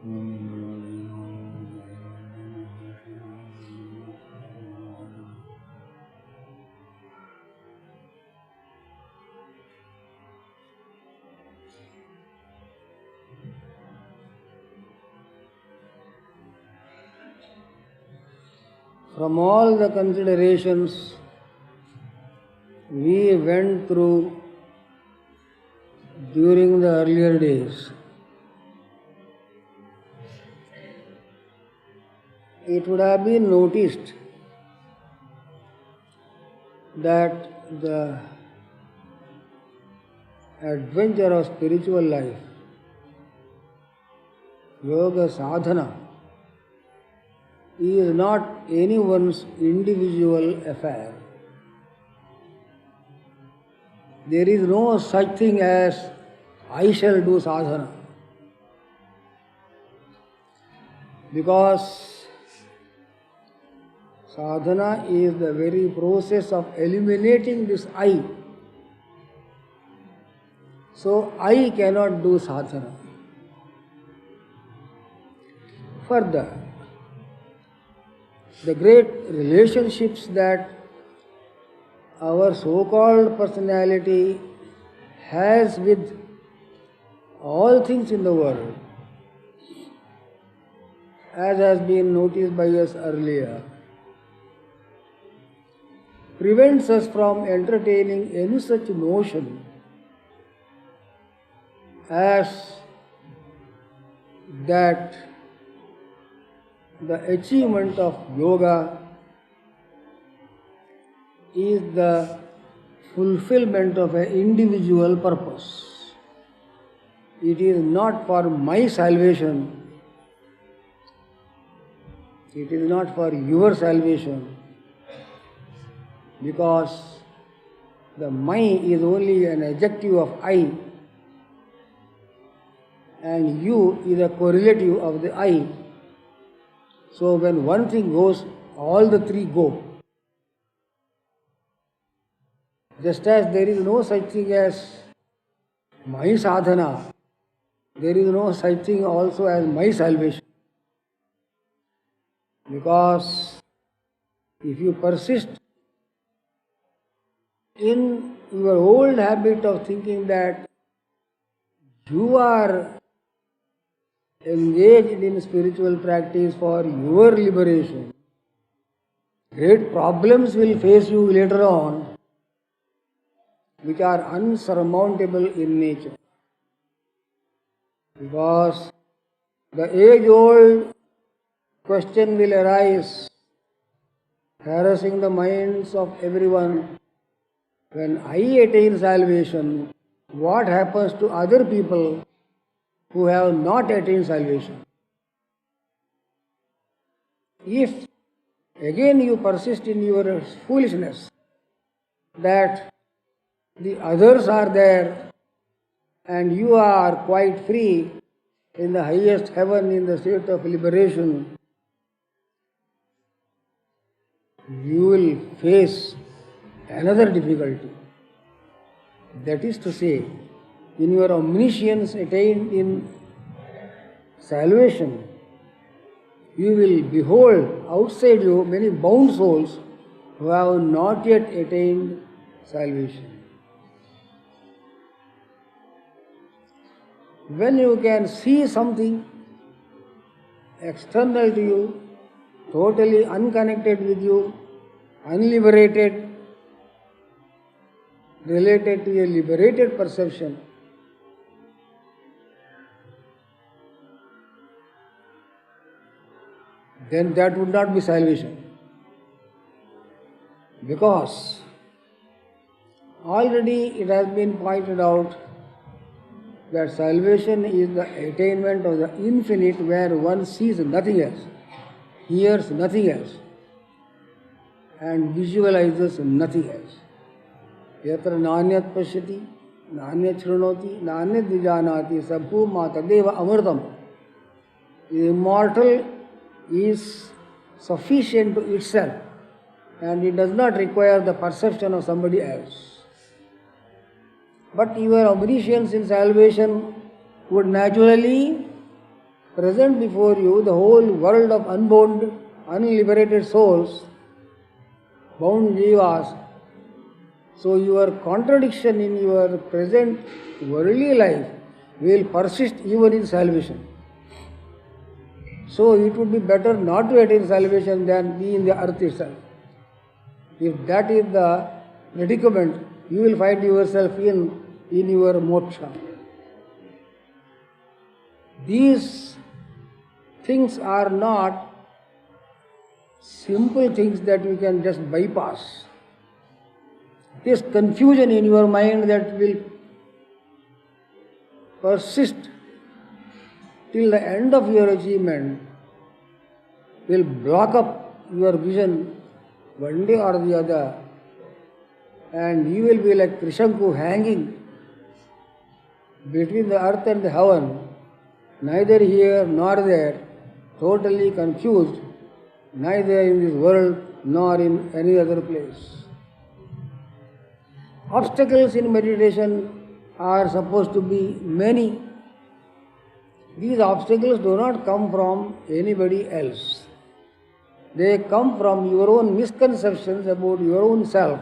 From all the considerations we went through during the earlier days, it would have been noticed that the adventure of spiritual life, yoga sadhana, is not anyone's individual affair. There is no such thing as I shall do sadhana, because sadhana is the very process of eliminating this I. So I cannot do sadhana. Further, the great relationships that our so-called personality has with all things in the world, as has been noticed by us earlier, prevents us from entertaining any such notion as that the achievement of yoga is the fulfillment of an individual purpose. It is not for my salvation, it is not for your salvation, because the my is only an adjective of I, and you is a correlative of the I. So when one thing goes, all the three go. Just as there is no such thing as my sadhana, there is no such thing also as my salvation. Because if you persist in your old habit of thinking that you are engaged in spiritual practice for your liberation, great problems will face you later on which are unsurmountable in nature. Because the age-old question will arise, harassing the minds of everyone: when I attain salvation, what happens to other people who have not attained salvation? If again you persist in your foolishness that the others are there and you are quite free in the highest heaven in the state of liberation, you will face another difficulty. That is to say, in your omniscience attained in salvation, you will behold outside you many bound souls who have not yet attained salvation. When you can see something external to you, totally unconnected with you, unliberated, related to a liberated perception, then that would not be salvation. Because already it has been pointed out that salvation is the attainment of the infinite, where one sees nothing else, hears nothing else, and visualizes nothing else. Yatra nanyat pashyati, nanyat shrunoti, nanyat vijanati, sabhu matadeva amritam. The immortal is sufficient to itself, and it does not require the perception of somebody else. But your omniscience in salvation would naturally present before you the whole world of unbound, unliberated souls, bound jivas. So your contradiction in your present worldly life will persist even in salvation. So it would be better not to attain salvation than be in the earth itself. If that is the predicament, you will find yourself in your moksha. These things are not simple things that you can just bypass. This confusion in your mind that will persist till the end of your achievement will block up your vision one day or the other, and you will be like Trishanku hanging between the earth and the heaven, neither here nor there, totally confused, neither in this world nor in any other place. Obstacles in meditation are supposed to be many. These obstacles do not come from anybody else. They come from your own misconceptions about your own self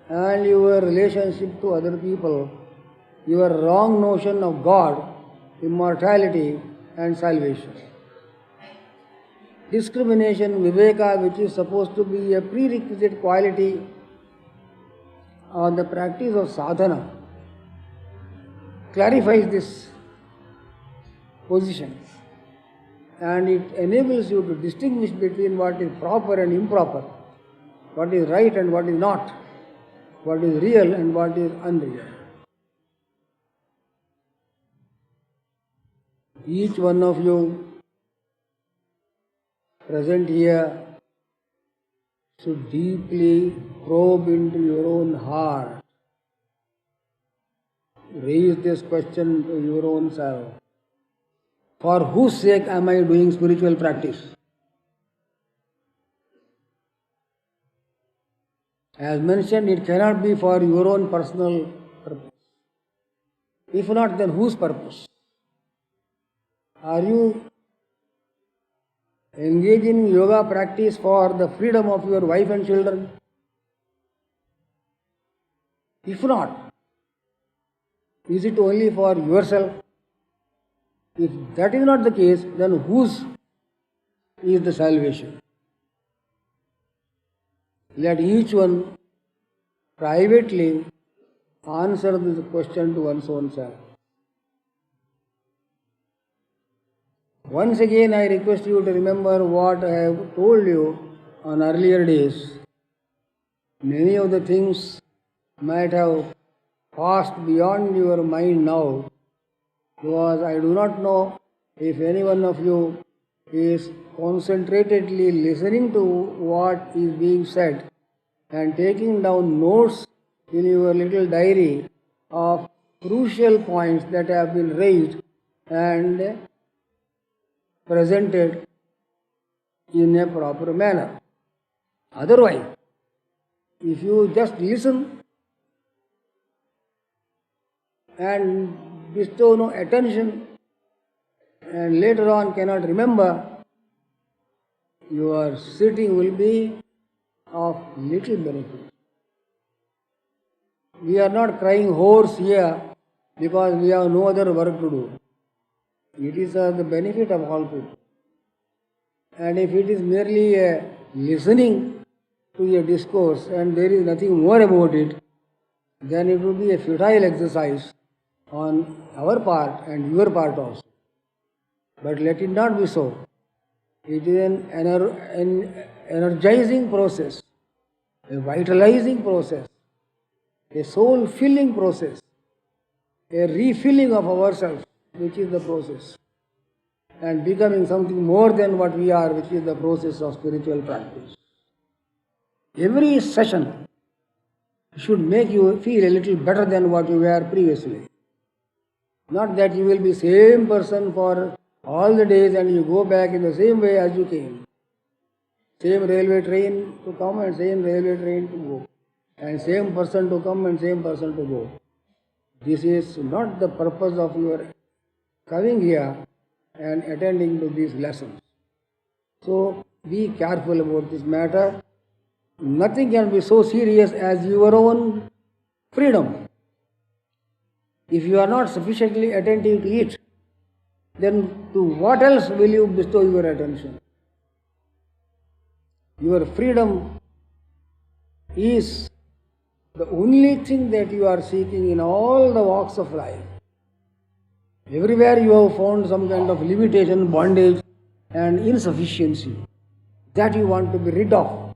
and your relationship to other people, your wrong notion of God, immortality and salvation. Discrimination, viveka, which is supposed to be a prerequisite quality on the practice of sadhana, clarifies this position, and it enables you to distinguish between what is proper and improper, what is right and what is not, what is real and what is unreal. Each one of you present here should deeply probe into your own heart. Raise this question to your own self. For whose sake am I doing spiritual practice? As mentioned, it cannot be for your own personal purpose. If not, then whose purpose? Are you engaging in yoga practice for the freedom of your wife and children? If not, is it only for yourself? If that is not the case, then whose is the salvation? Let each one privately answer this question to one's own self. Once again, I request you to remember what I have told you on earlier days. Many of the things might have passed beyond your mind now, because I do not know if any one of you is concentratedly listening to what is being said and taking down notes in your little diary of crucial points that have been raised and presented in a proper manner. Otherwise, if you just listen and bestow no attention and later on cannot remember, your sitting will be of little benefit. We are not crying hoarse here because we have no other work to do. It is the benefit of all people. And if it is merely a listening to a discourse and there is nothing more about it, then it would be a futile exercise on our part and your part also. But let it not be so. It is an energizing process, a vitalizing process, a soul-filling process, a refilling of ourselves, which is the process, and becoming something more than what we are, which is the process of spiritual practice. Every session should make you feel a little better than what you were previously. Not that you will be same person for all the days and you go back in the same way as you came. Same railway train to come and same railway train to go. And same person to come and same person to go. This is not the purpose of your coming here and attending to these lessons. So be careful about this matter. Nothing can be so serious as your own freedom. If you are not sufficiently attentive to it, then to what else will you bestow your attention? Your freedom is the only thing that you are seeking in all the walks of life. Everywhere you have found some kind of limitation, bondage, and insufficiency that you want to be rid of.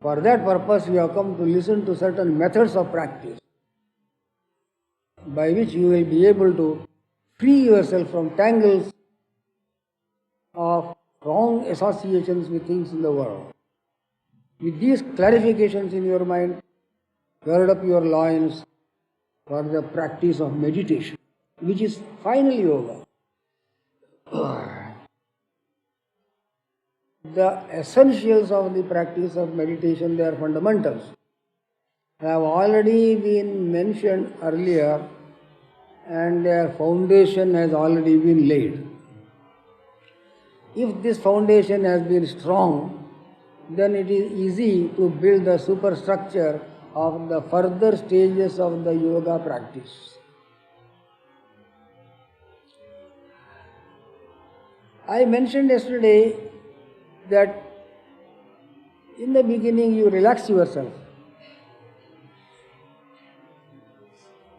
For that purpose, you have come to listen to certain methods of practice by which you will be able to free yourself from tangles of wrong associations with things in the world. With these clarifications in your mind, gird up your loins for the practice of meditation, which is final yoga. The essentials of the practice of meditation, their fundamentals, have already been mentioned earlier, and their foundation has already been laid. If this foundation has been strong, then it is easy to build the superstructure of the further stages of the yoga practice. I mentioned yesterday that in the beginning you relax yourself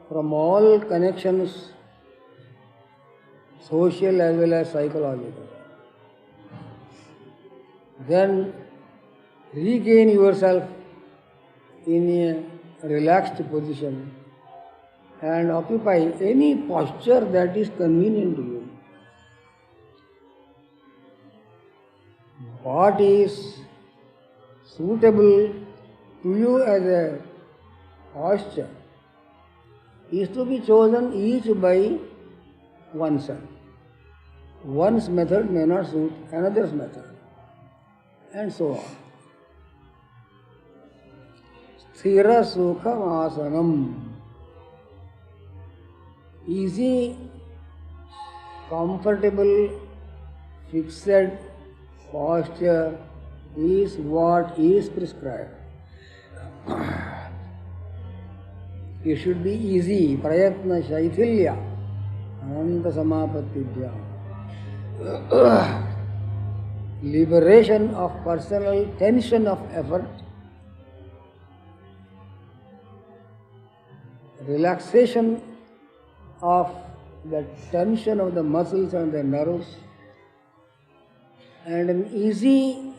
from all connections, social as well as psychological. Then regain yourself in a relaxed position and occupy any posture that is convenient to you. What is suitable to you as a posture is to be chosen each by oneself. One's method may not suit another's method, and so on. Sthira Sukham Asanam. Easy, comfortable, fixed posture is what is prescribed. It should be easy. Prayatna Shaithilya Ananta Samapatibhya. Liberation of personal tension of effort, relaxation of the tension of the muscles and the nerves, and an easy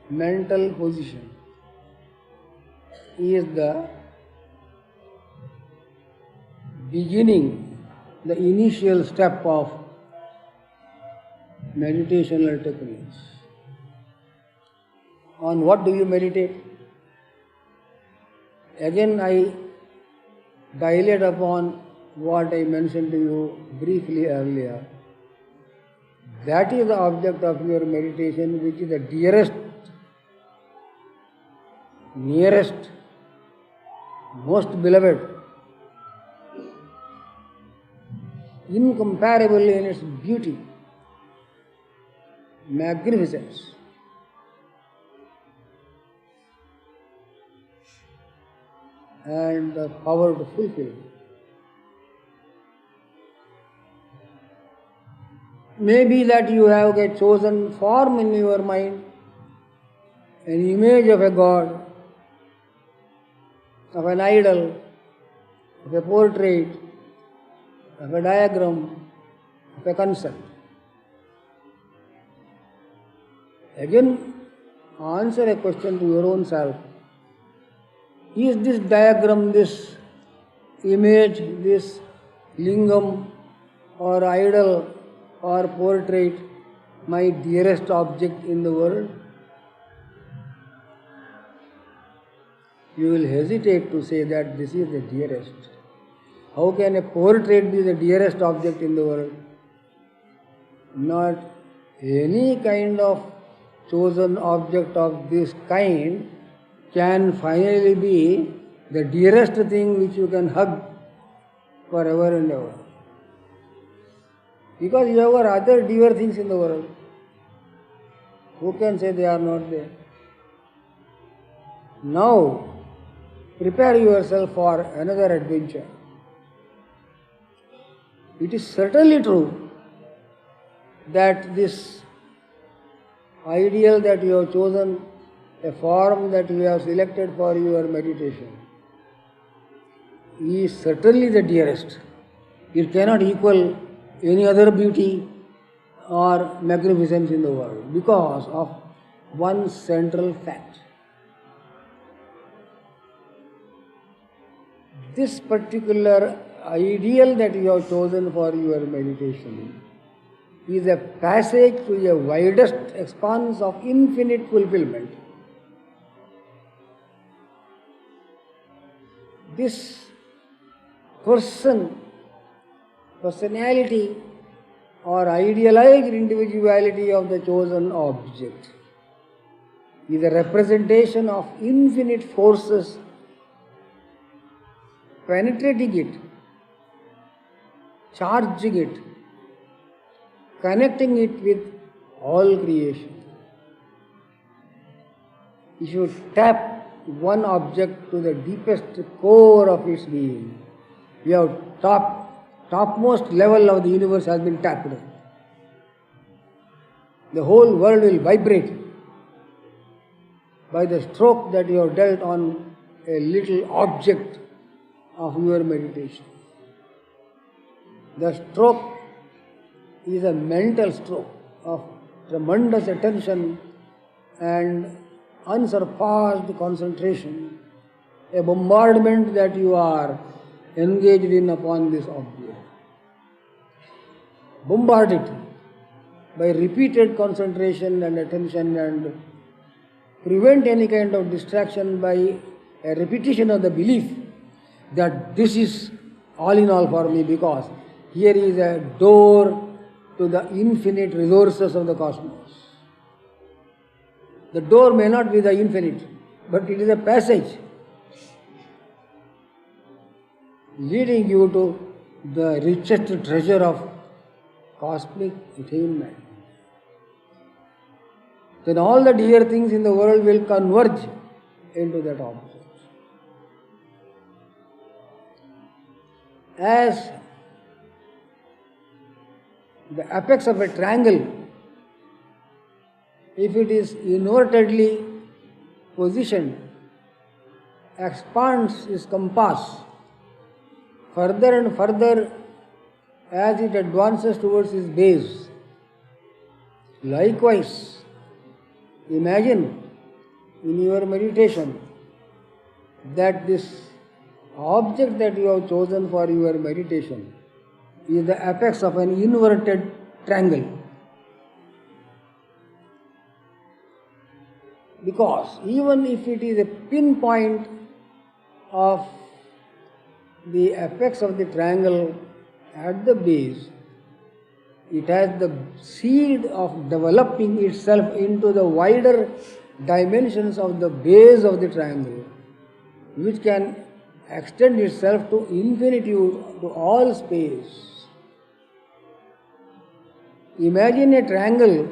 mental position is the beginning, the initial step of meditational techniques. On what do you meditate? Again, I dilate upon what I mentioned to you briefly earlier. That is the object of your meditation, which is the dearest, nearest, most beloved, incomparable in its beauty, magnificence. And the power to fulfill. Maybe that you have a chosen form in your mind, an image of a god, of an idol, of a portrait, of a diagram, of a concept. Again, answer a question to your own self. Is this diagram, this image, this lingam or idol or portrait my dearest object in the world? You will hesitate to say that this is the dearest. How can a portrait be the dearest object in the world? Not any kind of chosen object of this kind can finally be the dearest thing which you can hug forever and ever. Because you have got other dear things in the world. Who can say they are not there? Now, prepare yourself for another adventure. It is certainly true that this ideal that you have chosen, a form that you have selected for your meditation, is certainly the dearest. It cannot equal any other beauty or magnificence in the world because of one central fact. This particular ideal that you have chosen for your meditation is a passage to a widest expanse of infinite fulfillment. This personality or idealized individuality of the chosen object is a representation of infinite forces penetrating it, charging it, connecting it with all creation. If you tap one object to the deepest core of its being, you have topmost level of the universe has been tapped. The whole world will vibrate by the stroke that you have dealt on a little object of your meditation. The stroke is a mental stroke of tremendous attention and unsurpassed concentration, a bombardment that you are engaged in upon this object. Bombard it by repeated concentration and attention and prevent any kind of distraction by a repetition of the belief that this is all in all for me, because here is a door to the infinite resources of the cosmos. The door may not be the infinite, but it is a passage leading you to the richest treasure of cosmic attainment. Then all the dear things in the world will converge into that object. As the apex of a triangle, if it is invertedly positioned, expands its compass further and further as it advances towards its base. Likewise, imagine in your meditation that this object that you have chosen for your meditation is the apex of an inverted triangle. Because even if it is a pinpoint of the apex of the triangle at the base, it has the seed of developing itself into the wider dimensions of the base of the triangle, which can extend itself to infinitude, to all space. Imagine a triangle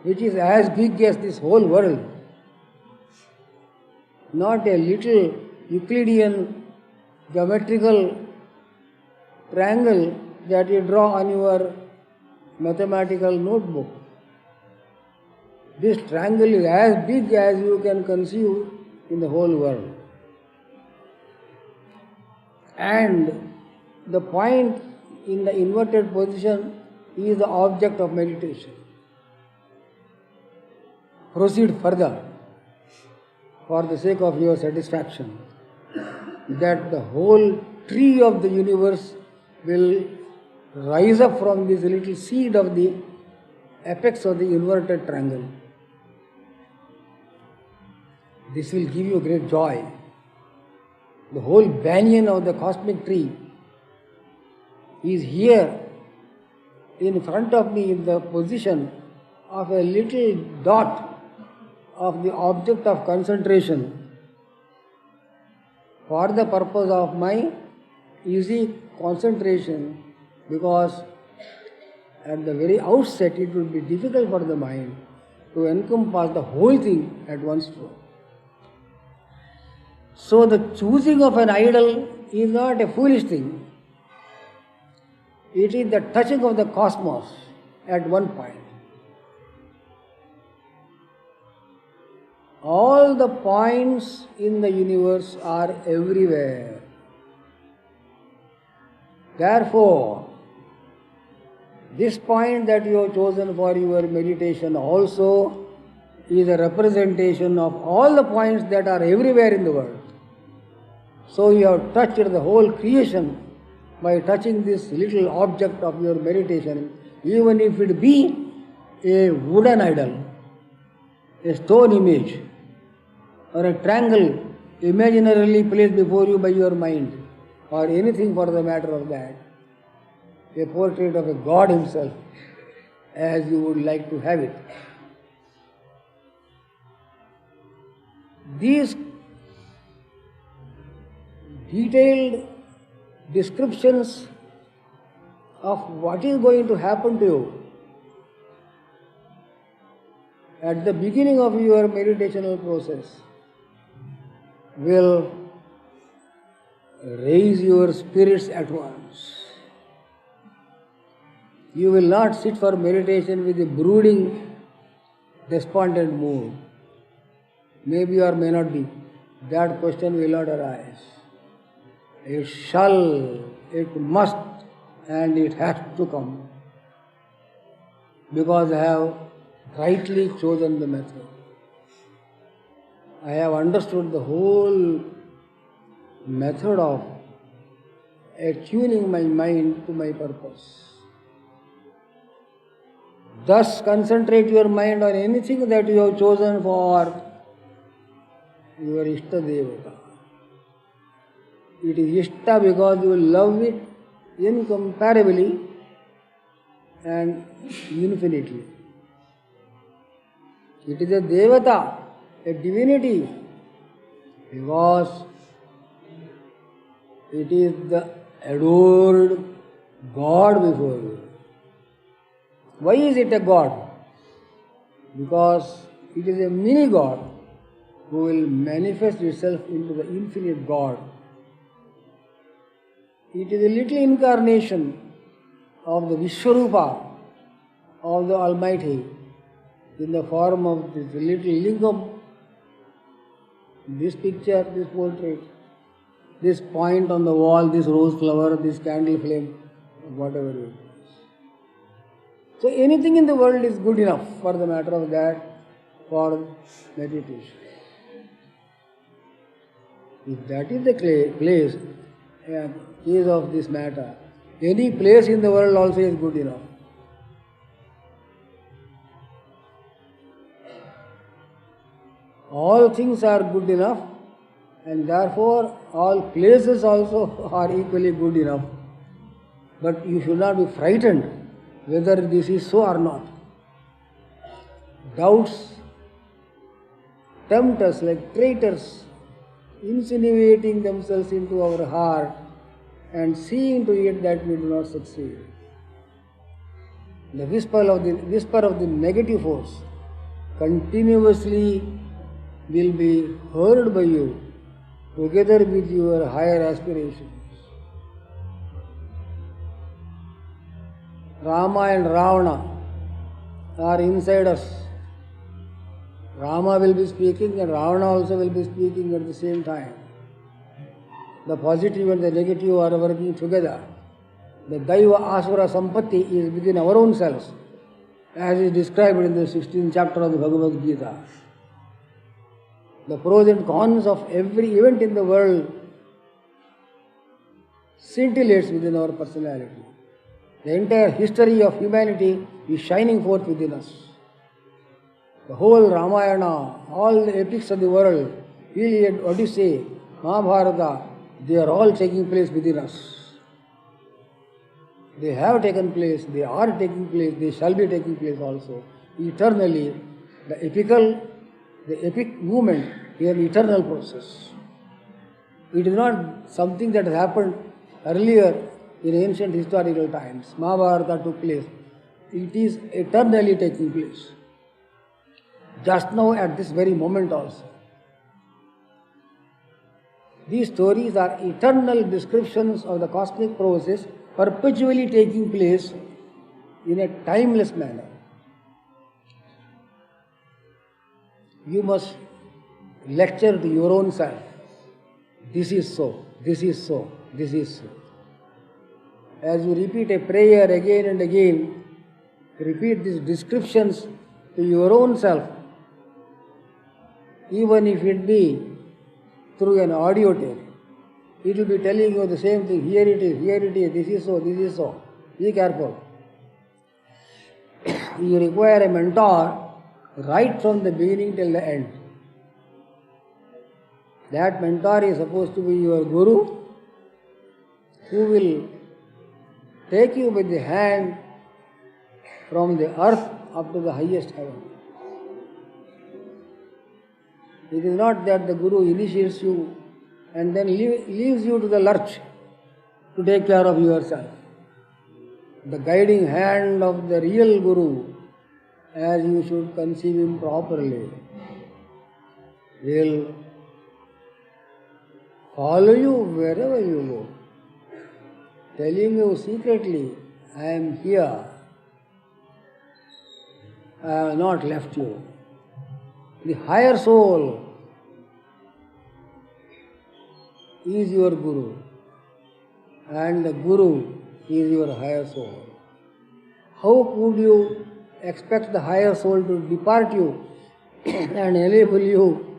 which is as big as this whole world, not a little Euclidean geometrical triangle that you draw on your mathematical notebook. This triangle is as big as you can conceive in the whole world. And the point in the inverted position is the object of meditation. Proceed further for the sake of your satisfaction that the whole tree of the universe will rise up from this little seed of the apex of the inverted triangle. This will give you great joy. The whole banyan of the cosmic tree is here in front of me in the position of a little dot of the object of concentration for the purpose of my easy concentration, because at the very outset it would be difficult for the mind to encompass the whole thing at one stroke. So the choosing of an idol is not a foolish thing. It is the touching of the cosmos at one point. All the points in the universe are everywhere. Therefore, this point that you have chosen for your meditation also is a representation of all the points that are everywhere in the world. So you have touched the whole creation by touching this little object of your meditation, even if it be a wooden idol, a stone image, or a triangle imaginarily placed before you by your mind, or anything for the matter of that, a portrait of a God himself, as you would like to have it. These detailed descriptions of what is going to happen to you at the beginning of your meditational process will raise your spirits at once. You will not sit for meditation with a brooding, despondent mood. Maybe or may not be. That question will not arise. It shall, it must, and it has to come. Because I have rightly chosen the method. I have understood the whole method of attuning my mind to my purpose. Thus, concentrate your mind on anything that you have chosen for your Ishta Devata. It is Ishta because you love it incomparably and infinitely. It is a Devata, a divinity, because it is the adored God before you. Why is it a God? Because it is a mini God who will manifest itself into the infinite God. It is a little incarnation of the Vishwarupa of the Almighty in the form of this little lingam, this picture, this portrait, this point on the wall, this rose flower, this candle flame, whatever it is. So anything in the world is good enough for the matter of that for meditation. If that is the place case of this matter, any place in the world also is good enough. All things are good enough, and therefore all places also are equally good enough. But you should not be frightened whether this is so or not. Doubts tempt us like traitors, insinuating themselves into our heart and seeing to it that we do not succeed. The whisper of the negative force continuously will be heard by you together with your higher aspirations. Rama and Ravana are inside us. Rama will be speaking and Ravana also will be speaking at the same time. The positive and the negative are working together. The Daiva Asura Sampatti is within our own selves, as is described in the 16th chapter of the Bhagavad Gita. The pros and cons of every event in the world scintillates within our personality. The entire history of humanity is shining forth within us. The whole Ramayana, all the epics of the world, Iliad, Odyssey, Mahabharata, they are all taking place within us. They have taken place, they are taking place, they shall be taking place also. Eternally, the epic movement is an eternal process. It is not something that has happened earlier in ancient historical times. Mahabharata took place It is eternally taking place. Just now, at this very moment also. These stories are eternal descriptions of the cosmic process perpetually taking place in a timeless manner. You must lecture to your own self. This is so, this is so, this is so. As you repeat a prayer again and again, repeat these descriptions to your own self, even if it be through an audio tape. It will be telling you the same thing. Here it is, this is so, this is so. Be careful. You require a mentor right from the beginning till the end. That mentor is supposed to be your guru, who will take you with the hand from the earth up to the highest heaven. It is not that the guru initiates you and then leaves you to the lurch to take care of yourself. The guiding hand of the real guru, as you should conceive him properly, will follow you wherever you go, telling you secretly, I am here, I have not left you. The higher soul is your guru, and the guru is your higher soul. How could you expect the higher soul to depart you and enable you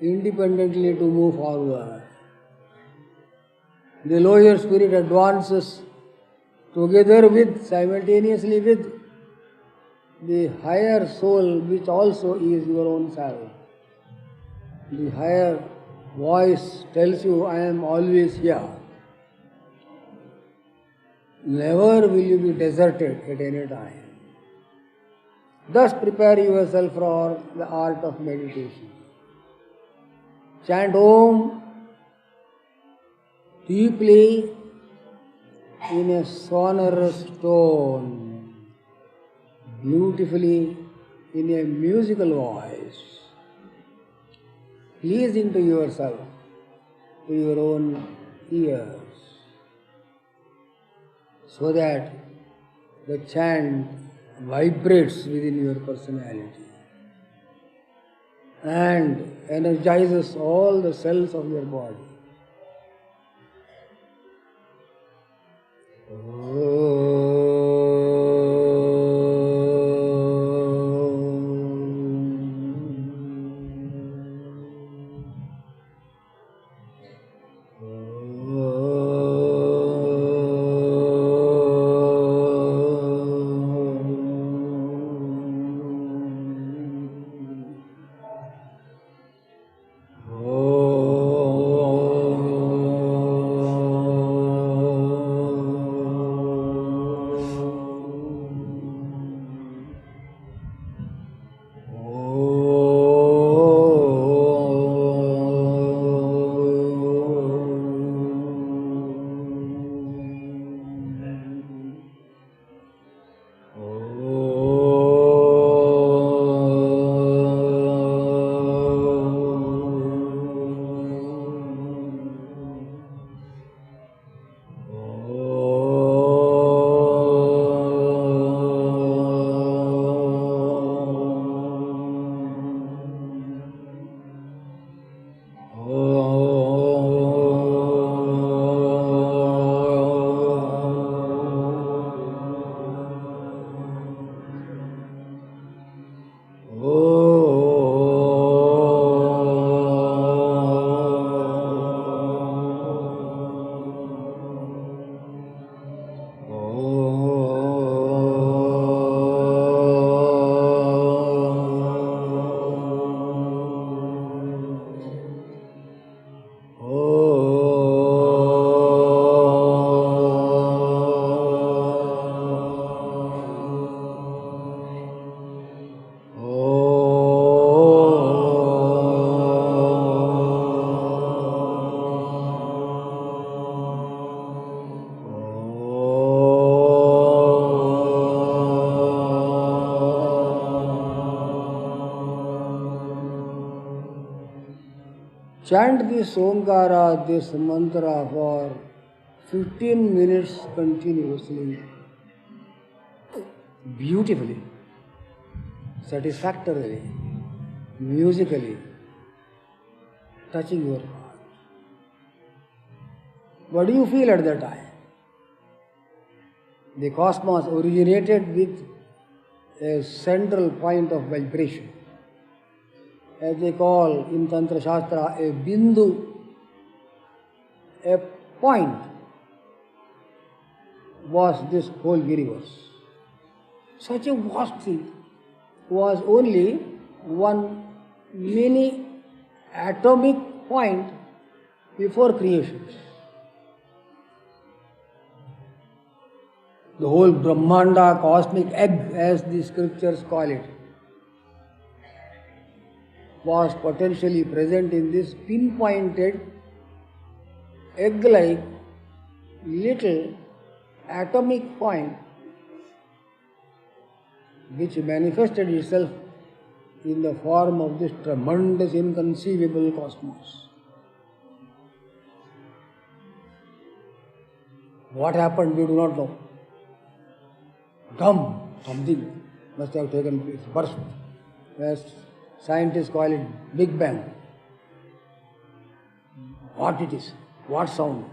independently to move forward? The lower spirit advances together with, simultaneously with, the higher soul, which also is your own self. The higher voice tells you, I am always here. Never will you be deserted at any time. Thus prepare yourself for the art of meditation. Chant Om deeply in a sonorous tone, beautifully in a musical voice, pleasing to yourself, to your own ears, so that the chant vibrates within your personality and energizes all the cells of your body. chant this Omkara, this mantra for 15 minutes continuously, beautifully, satisfactorily, musically, touching your heart. What do you feel at that time? The cosmos originated with a central point of vibration, as they call in Tantra Shastra a bindu, a point was this whole universe. Such a vast thing was only one mini atomic point before creation. The whole Brahmanda, cosmic egg as the scriptures call it, was potentially present in this pinpointed egg-like little atomic point which manifested itself in the form of this tremendous, inconceivable cosmos. What happened, we do not know. Something must have taken place, burst, as scientists call it Big Bang. What it is? What sound?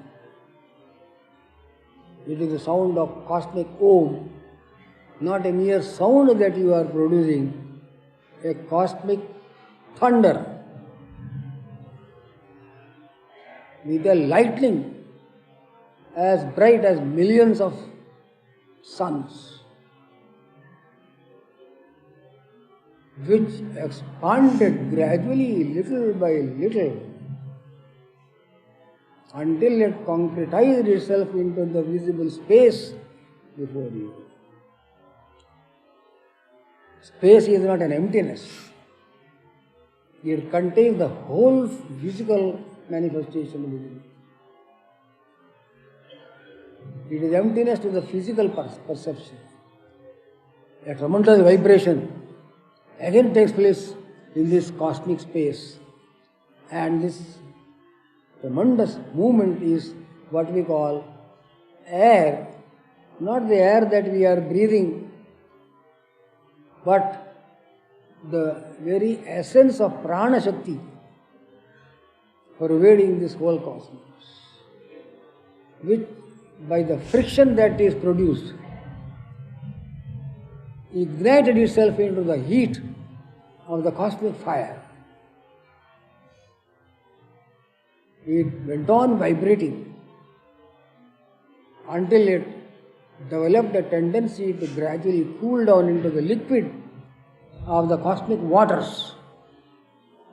It is the sound of cosmic Om, not a mere sound that you are producing, a cosmic thunder with a lightning as bright as millions of suns, which expanded gradually, little by little, until it concretized itself into the visible space before you. Space is not an emptiness. It contains the whole physical manifestation within it. It is emptiness to the physical perception. A tremendous vibration again takes place in this cosmic space, and this tremendous movement is what we call air, not the air that we are breathing, but the very essence of prana shakti pervading this whole cosmos, which by the friction that is produced ignited itself into the heat of the cosmic fire. It went on vibrating until it developed a tendency to gradually cool down into the liquid of the cosmic waters,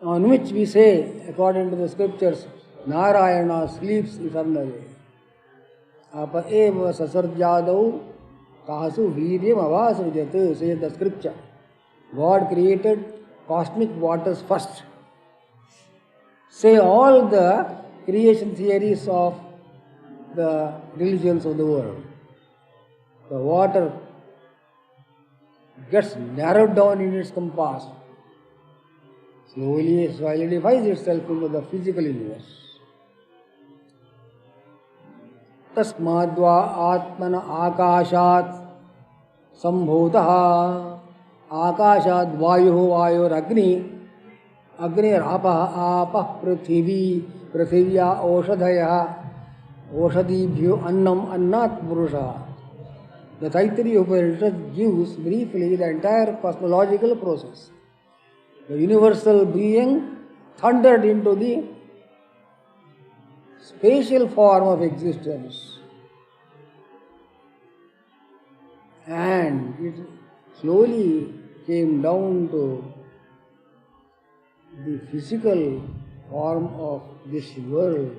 on which we say, according to the scriptures, Narayana sleeps eternally. Apa eva sasarjadau tahasu viryam avasrujat, says the scripture. God created cosmic waters first. Say all the creation theories of the religions of the world. The water gets narrowed down in its compass, slowly solidifies itself into the physical universe. तस्माद्वा आत्मन आकाशात् संभूतः आकाशाद् वायुः वायुरग्नि अग्निरापः आपः पृथिवी पृथिव्या ओषधयः ओषधीभ्यो अन्नम् अन्नात् पुरुषः. The Taittiriya Upanishad gives briefly the entire cosmological process. The universal being thundered into the spatial form of existence, and it slowly came down to the physical form of this world,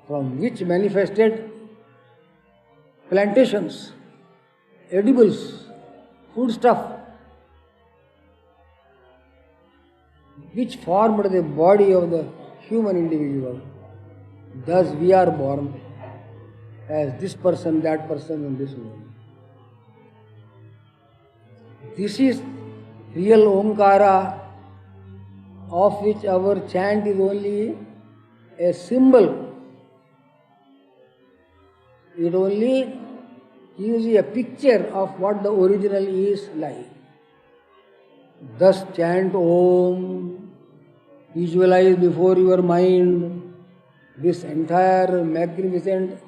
from which manifested plantations, edibles, foodstuff, which formed the body of the human individual. Thus we are born as this person, that person in this world. This is real Omkara of which our chant is only a symbol. It only gives you a picture of what the original is like. Thus chant Om, visualize before your mind this entire magnificent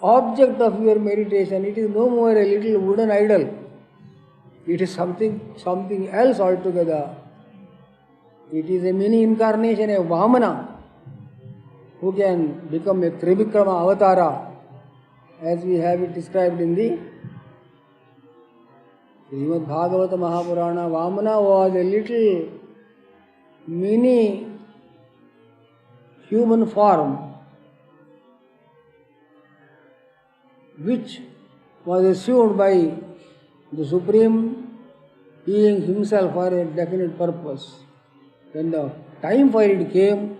object of your meditation. It is no more a little wooden idol. It is something else altogether. It is a mini incarnation, a Vamana, who can become a Trivikrama Avatara, as we have it described in the Srimad Bhagavata Mahapurana. Vamana was a little mini human form which was assumed by the Supreme Being himself for a definite purpose. When the time for it came,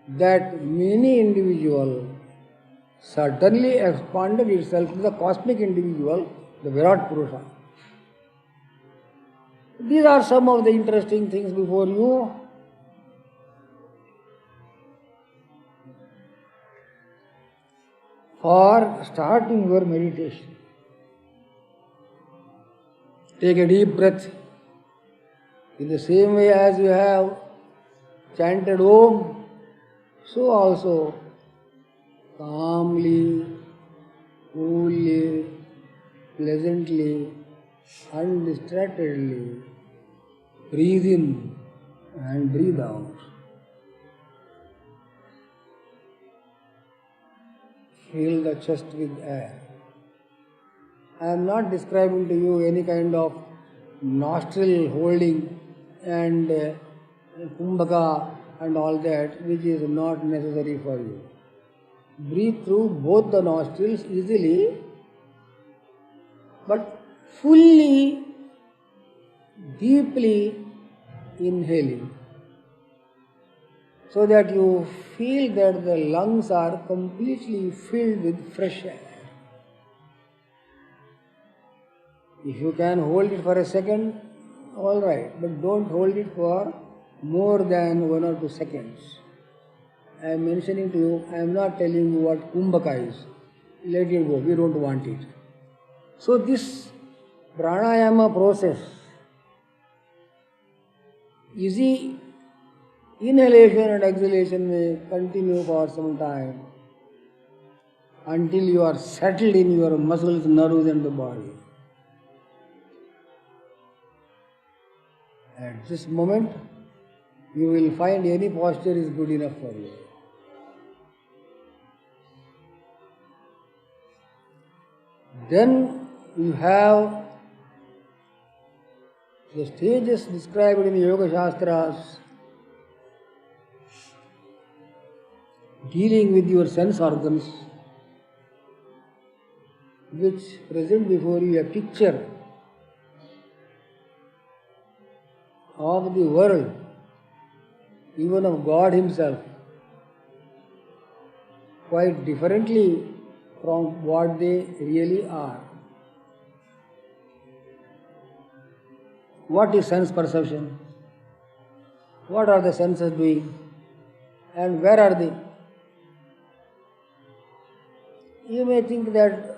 that mini individual certainly expanded itself to the cosmic individual, the Virat Purusha. These are some of the interesting things before you. For starting your meditation, take a deep breath. In the same way as you have chanted Om, so also calmly, coolly, pleasantly, undistractedly breathe in and breathe out. Fill the chest with air. I am not describing to you any kind of nostril holding and kumbhaka and all that, which is not necessary for you. Breathe through both the nostrils easily, but fully, deeply inhaling, so that you feel that the lungs are completely filled with fresh air. If you can hold it for a second, all right, but don't hold it for more than 1 or 2 seconds. I am mentioning to you, I am not telling you what kumbhaka is. Let it go, we don't want it. So this pranayama process, easy inhalation and exhalation may continue for some time until you are settled in your muscles, nerves and the body. At this moment, you will find any posture is good enough for you. Then you have the stages described in the Yoga Shastras dealing with your sense organs, which present before you a picture of the world, even of God Himself, quite differently from what they really are. What is sense perception? What are the senses doing? And where are they? You may think that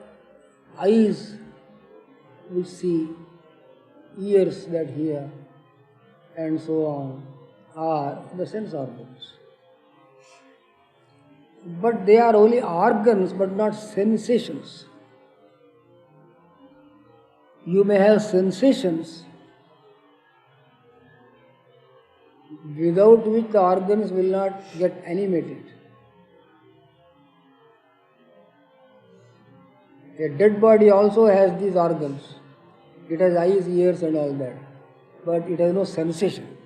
eyes which see, ears that hear, and so on are the sense organs. But they are only organs but not sensations. You may have sensations without which the organs will not get animated. A dead body also has these organs. It has eyes, ears and all that. But it has no sensation.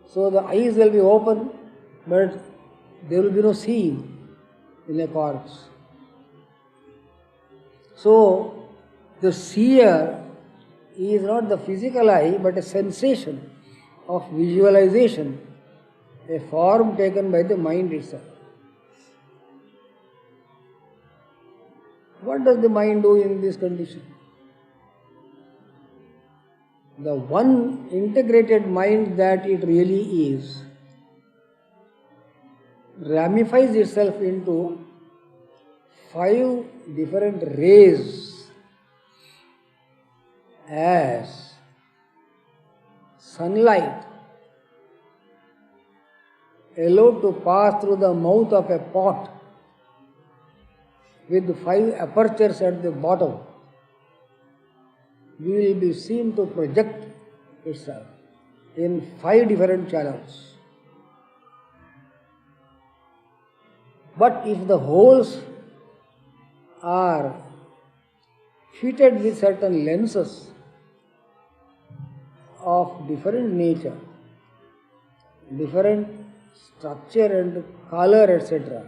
So the eyes will be open, but there will be no seeing in a corpse. So the seer is not the physical eye, but a sensation of visualization, a form taken by the mind itself. What does the mind do in this condition? the one integrated mind that it really is, ramifies itself into 5 different rays as sunlight allowed to pass through the mouth of a pot with 5 apertures at the bottom will be seen to project itself in 5 different channels. But if the holes are fitted with certain lenses of different nature, different structure and color, etc.,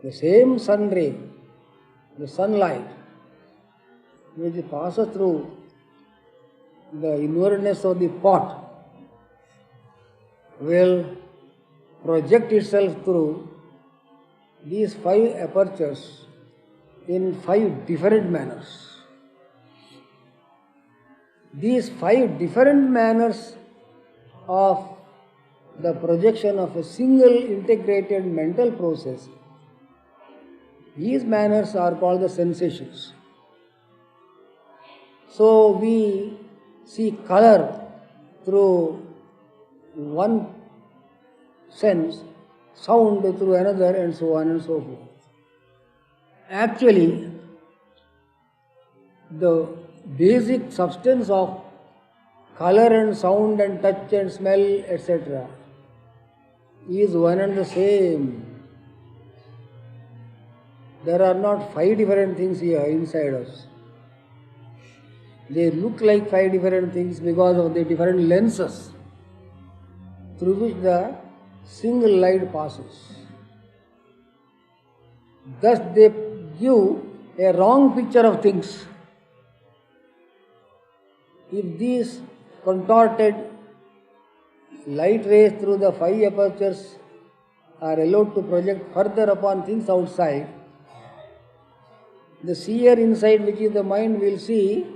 the same sun ray, the sunlight, which passes through the inwardness of the pot, will project itself through these 5 apertures in 5 different manners. These 5 different manners of the projection of a single integrated mental process, these manners are called the sensations. So we see color through one sense, sound through another, and so on and so forth. Actually, the basic substance of color and sound and touch and smell, etc., is one and the same. There are not 5 different things here inside us. They look like 5 different things because of the different lenses through which the single light passes. Thus they give a wrong picture of things. If these contorted light rays through the 5 apertures are allowed to project further upon things outside, the seer inside, which is the mind, will see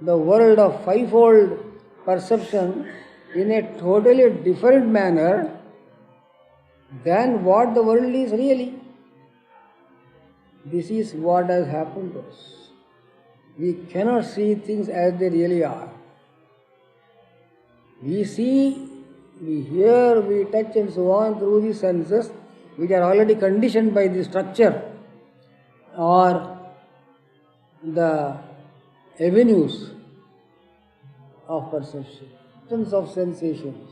the world of 5-fold perception in a totally different manner than what the world is really. This is what has happened to us. We cannot see things as they really are. We see, we hear, we touch and so on through the senses which are already conditioned by the structure or the avenues of perception, of sensations.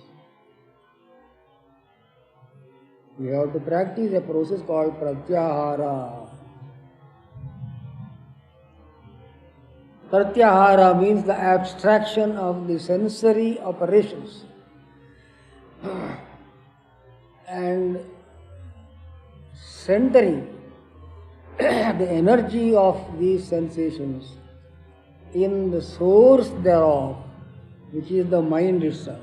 We have to practice a process called pratyahara. Pratyahara means the abstraction of the sensory operations and centering the energy of these sensations in the source thereof, which is the mind itself.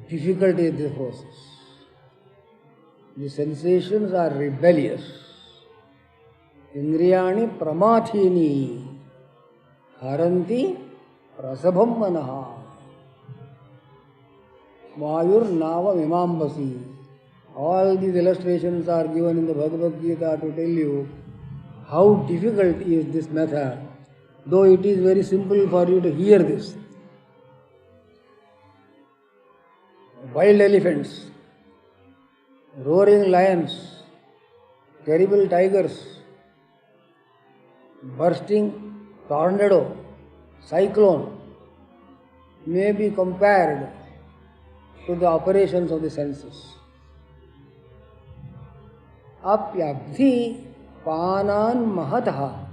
Difficult is this process. The sensations are rebellious. Indriyani pramathini haranti prasabham manaha mayur nava mimambasi. All these illustrations are given in the Bhagavad Gita to tell you how difficult is this method, though it is very simple for you to hear this. Wild elephants, roaring lions, terrible tigers, bursting tornado, cyclone may be compared to the operations of the senses. Apyabdhi panan mahataha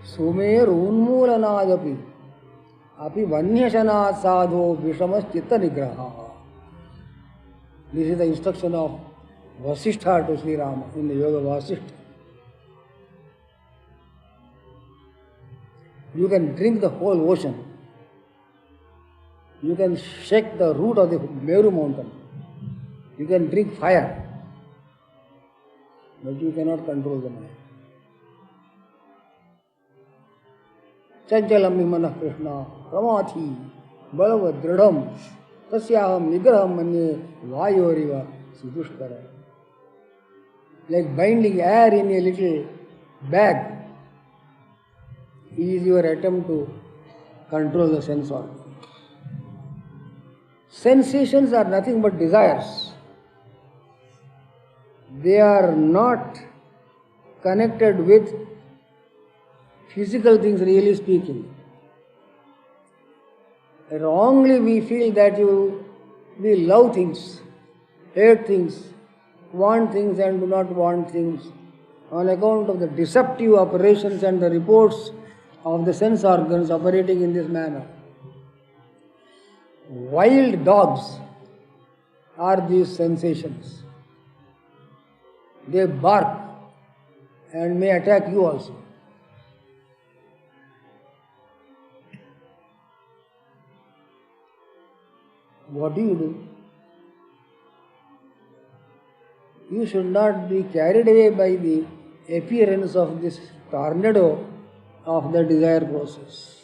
sumer unmulanaadapi api vanyashanat sadho vishamas chitta nigraha. This is the instruction of Vasishtha to Sri Rama in the Yoga Vasishtha. You can drink the whole ocean. You can shake the root of the Meru mountain. You can drink fire. But you cannot control the mind. Chanchalam Manah Krishna, Pramathi, Balava Dridham, Tasyaham Nigraham Manye, Vayoriva, Sidushkara. Like binding air in a little bag is your attempt to control the sense organ. Sensations are nothing but desires. They are not connected with physical things, really speaking. Wrongly we feel that we love things, hate things, want things and do not want things on account of the deceptive operations and the reports of the sense organs operating in this manner. Wild dogs are these sensations. They bark and may attack you also. What do? You should not be carried away by the appearance of this tornado of the desire process.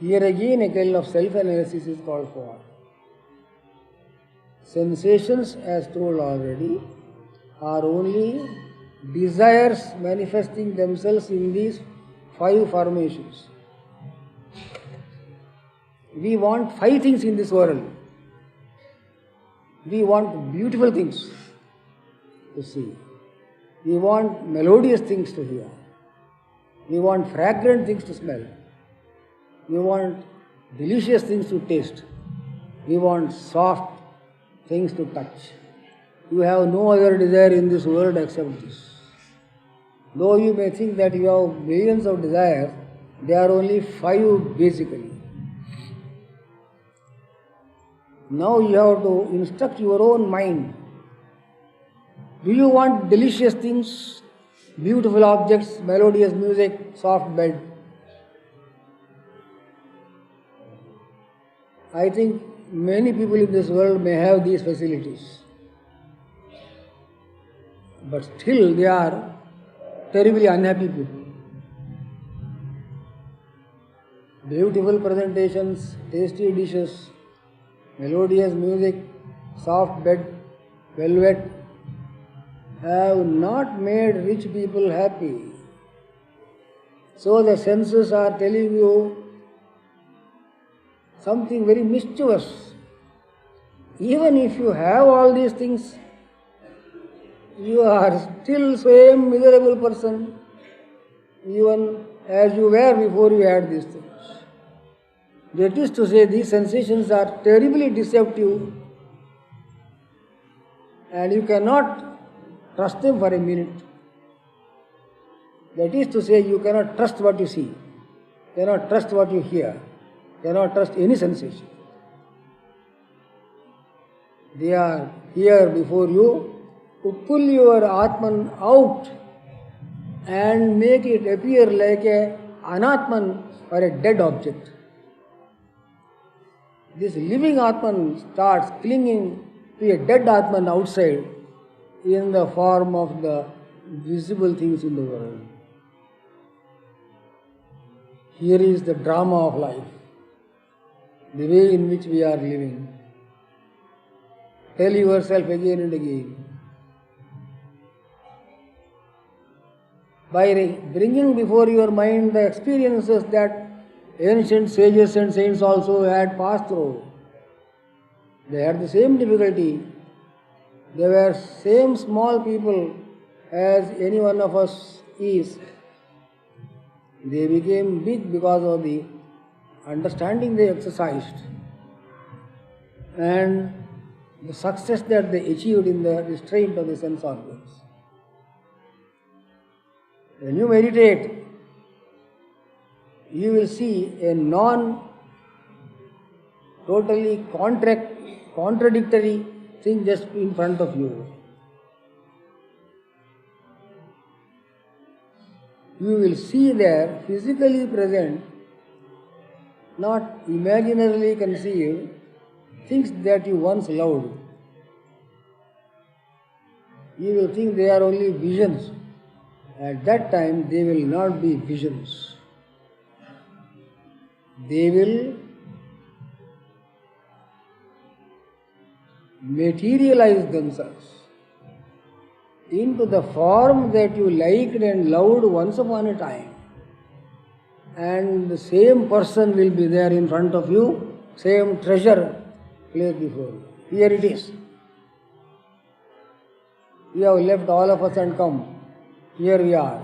Here again a kind of self-analysis is called for. Sensations, as told already, are only desires manifesting themselves in these 5 formations. We want 5 things in this world. We want beautiful things to see. We want melodious things to hear. We want fragrant things to smell. We want delicious things to taste. We want soft things to touch. You have no other desire in this world except this. Though you may think that you have millions of desires, there are only 5 basically. Now you have to instruct your own mind. Do you want delicious things, beautiful objects, melodious music, soft bed? I think many people in this world may have these facilities. But still they are terribly unhappy people. Beautiful presentations, tasty dishes, melodious music, soft bed, velvet have not made rich people happy. So the senses are telling you something very mischievous. Even if you have all these things, you are still same miserable person even as you were before you had these things. That is to say, these sensations are terribly deceptive and you cannot trust them for a minute. That is to say, you cannot trust what you see, cannot trust what you hear, cannot trust any sensation. They are here before you to pull your Atman out and make it appear like a Anatman or a dead object. This living Atman starts clinging to a dead Atman outside in the form of the visible things in the world. Here is the drama of life, the way in which we are living. Tell yourself again and again. By bringing before your mind the experiences that ancient sages and saints also had passed through. They had the same difficulty. They were same small people as any one of us is. They became big because of the understanding they exercised and the success that they achieved in the restraint of the sense organs. When you meditate, you will see a totally contradictory thing just in front of you. You will see there, physically present, not imaginarily conceived, things that you once loved. You will think they are only visions. At that time, they will not be visions. they will materialize themselves into the form that you liked and loved once upon a time. And the same person will be there in front of you, same treasure placed before you. Here it is. You have left all of us and come. Here we are.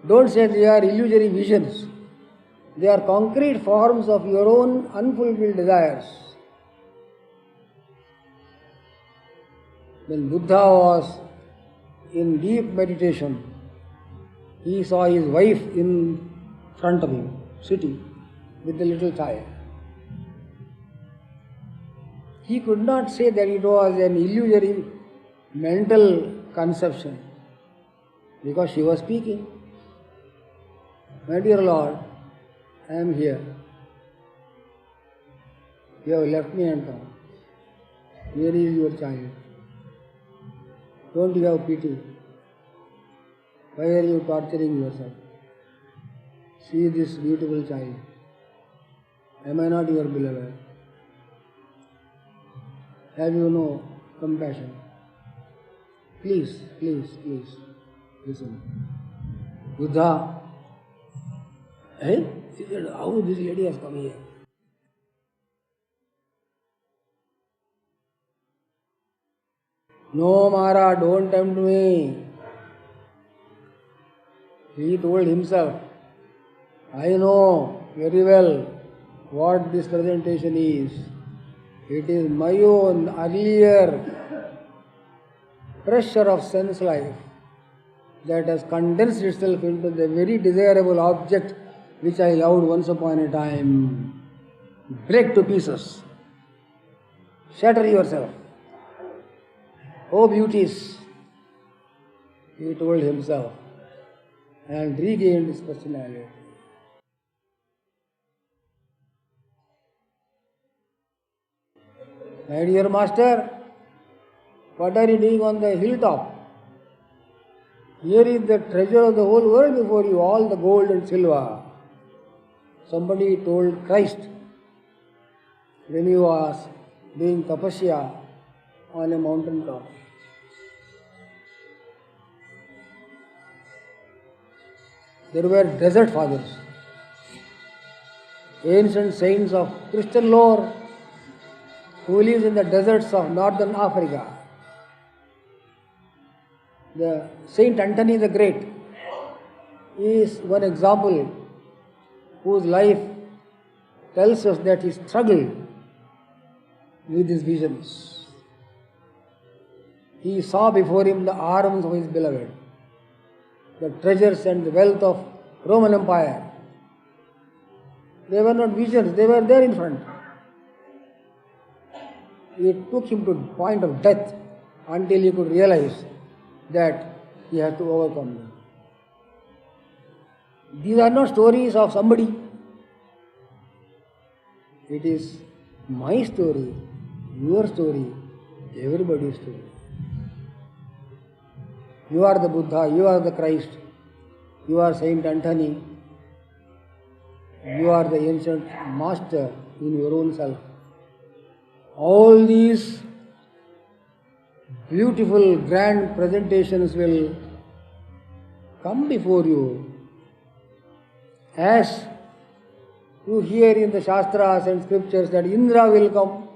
Don't say they are illusory visions. They are concrete forms of your own unfulfilled desires. When Buddha was in deep meditation, he saw his wife in front of him, sitting with the little child. He could not say that it was an illusory mental conception, because she was speaking. My dear Lord, I am here. You have left me and come. Here is your child. Don't you have pity? Why are you torturing yourself? See this beautiful child. Am I not your beloved? Have you no compassion? Please, please, please, listen. Buddha, he said, how this lady has come here? No, Mara, don't tempt me. He told himself, I know very well what this presentation is. It is my own earlier pressure of sense life that has condensed itself into the very desirable object which I loved once upon a time. Break to pieces. Shatter yourself. Oh beauties, he told himself, and regained his personality. My dear master, what are you doing on the hilltop? Here is the treasure of the whole world before you, all the gold and silver. Somebody told Christ when he was doing tapasya on a mountain top. There were desert fathers, ancient saints of Christian lore who lives in the deserts of northern Africa. The Saint Anthony the Great is one example whose life tells us that he struggled with his visions. He saw before him the arms of his beloved, the treasures and the wealth of Roman Empire. They were not visions, they were there in front. It took him to the point of death until he could realize that he had to overcome them. These are not stories of somebody. It is my story, your story, everybody's story. You are the Buddha, you are the Christ, you are Saint Anthony, you are the ancient master in your own self. All these beautiful, grand presentations will come before you as you hear in the Shastras and scriptures that Indra will come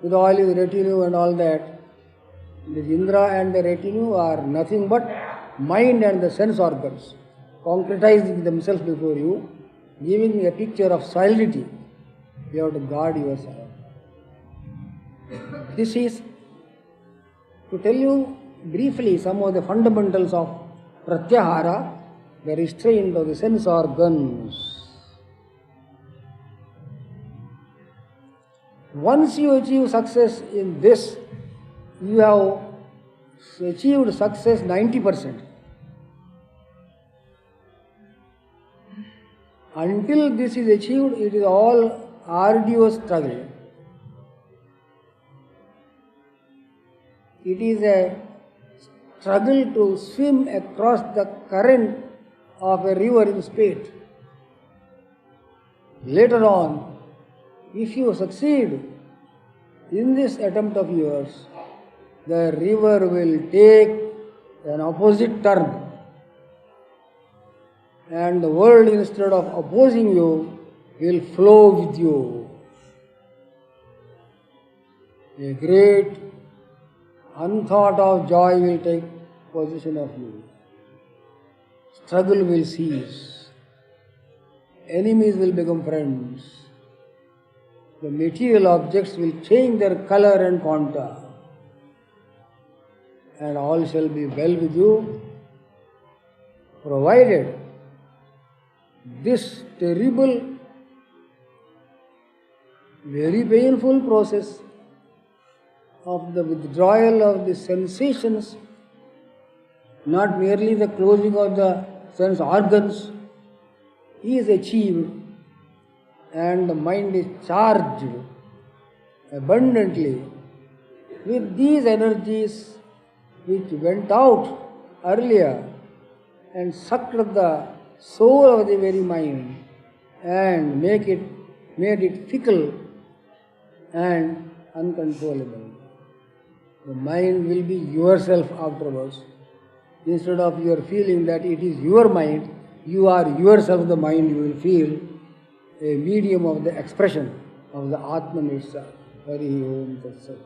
with all his retinue and all that. This Indra and the retinue are nothing but mind and the sense organs, concretizing themselves before you, giving a picture of solidity. You have to guard yourself. This is to tell you briefly some of the fundamentals of pratyahara, the restraint of the sense organs. Once you achieve success in this, you have achieved success 90%. Until this is achieved, it is all arduous struggle. It is a struggle to swim across the current of a river in spate. Later on, if you succeed in this attempt of yours, the river will take an opposite turn, and the world, instead of opposing you, will flow with you. A great unthought of joy will take possession of you. Struggle will cease. Enemies will become friends. The material objects will change their color and contour. And all shall be well with you, provided this terrible, very painful process of the withdrawal of the sensations, not merely the closing of the sense organs, is achieved, and the mind is charged abundantly with these energies which went out earlier and sucked the soul of the very mind and made it fickle and uncontrollable. The mind will be yourself afterwards. Instead of your feeling that it is your mind, you are yourself the mind. You will feel a medium of the expression of the Atman itself. Hari Om Tat Sat.